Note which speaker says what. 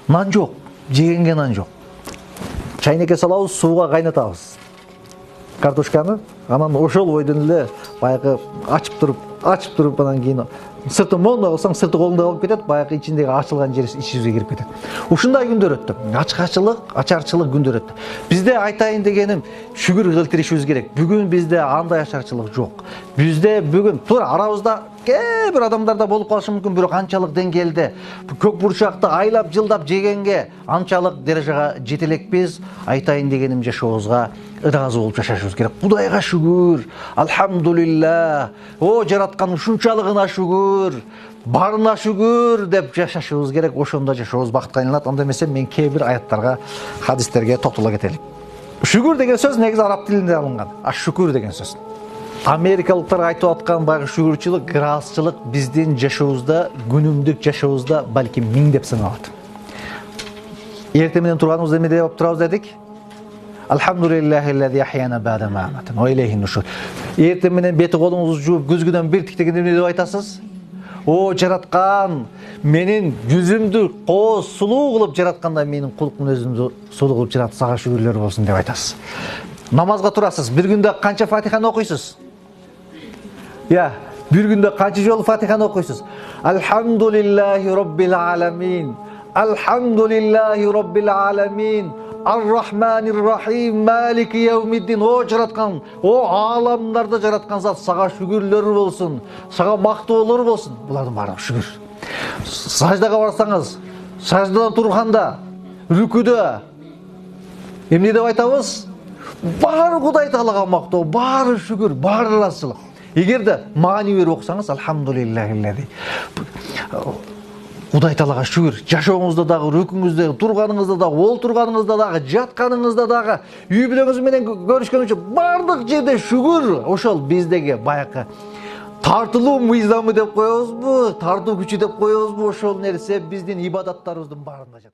Speaker 1: Нан жок, жегенге нан жок. Чайнекке салабыз, сууга кайнатабыз картошканы, анан ошол бойдон эле баягы ачып туруп анан кийин сырты моунда кылсаң сырты колуңда калып кетет, баягы ичиндеги ачылган жери ичибизге кирип кетет. Ушундай күндөр өттү. Ачарчылык күндөр өттү. Бизде айтайын дегеним, шүгүр келтиришибиз керек. Бүгүн бизде андай ачарчылык жок. Бизде бүгүн туура арабызда кээ бир адамдарда болуп калышы мүмкүн, бирок анчалык деңгээлде көк бурчакты айлап жылдап жегенге анчалык даражага жете элекпиз. Айтайын дегеним, жашообузга ыраазы болуп жашашыбыз керек. Кудайга шүгүр, алхамдулилlah. О, жараткан ушунчалыгына шүгүр, барына шүгүр деп жашашыбыз керек. Ошондо жашообуз бакытка айланат. Анда эмесе мен кээ бир аяттарга, хадистерге токтола кетелик. Шүгүр деген сөз негизи араб тилинде алынган. Шүкүр деген сөз. Америкалыктар айтып аткан баягы шүгүрчүлүк, ыраазычылык биздин жашообузда, күнүмдүк жашообузда балким миңдеп сыналат. Эртең менен турганыбызда эмне деп турабыз дедик? Алхамдулиллахиллади ахяна ба'да ма аматана ва илейхин нушур. Эртең менен бети колуңузду жууп, көзгүдөн бир тиктегенде эмне деп айтасыз? О, жараткан, менин жүзүмдү кооз сулуу кылып жаратканда, менин кулкумун өзүмдү сулуу кылып жаратты, сага шүгүрлөр болсун деп айтасыз. Намазга турасыз, бир күндө канча фатиханы окуйсуз? Бир күндө канча жолу фатиханы окуйсуз? Алхамдулиллахи роббил аламин. Алхамдулиллахи роббил аламин. Ар-Рахманир Рахим, Малики яумиддин. О, жараткан, о, аламдарды жараткан зат, сага шүгүрлөр болсун, сага мактоолор болсун. Булардын баары шүгүр. Саждага барсаңыз, саждадан турганда, рүкүдө эмне деп айтабыз? Баары Кудай Таалага мактоо, баары шүгүр, баары ыраазычылык. Эгерде маани берип окусаңыз, алхамдулиллахиллади. Кудай Таалага шүгүр. Жашооңузда дагы, рүкүңүздө, турганыңызда дагы, олтурганыңызда дагы, жатканыңызда дагы, үй бүлөңүз менен көрүшкөн үчүн бардык жерде шүгүр. Ошол биздеги баягы тартылуу мыйзамы деп коебузбу, тартуу күчү деп коебузбу, ошол нерсе биздин ибадаттарыбыздын баарында жатат.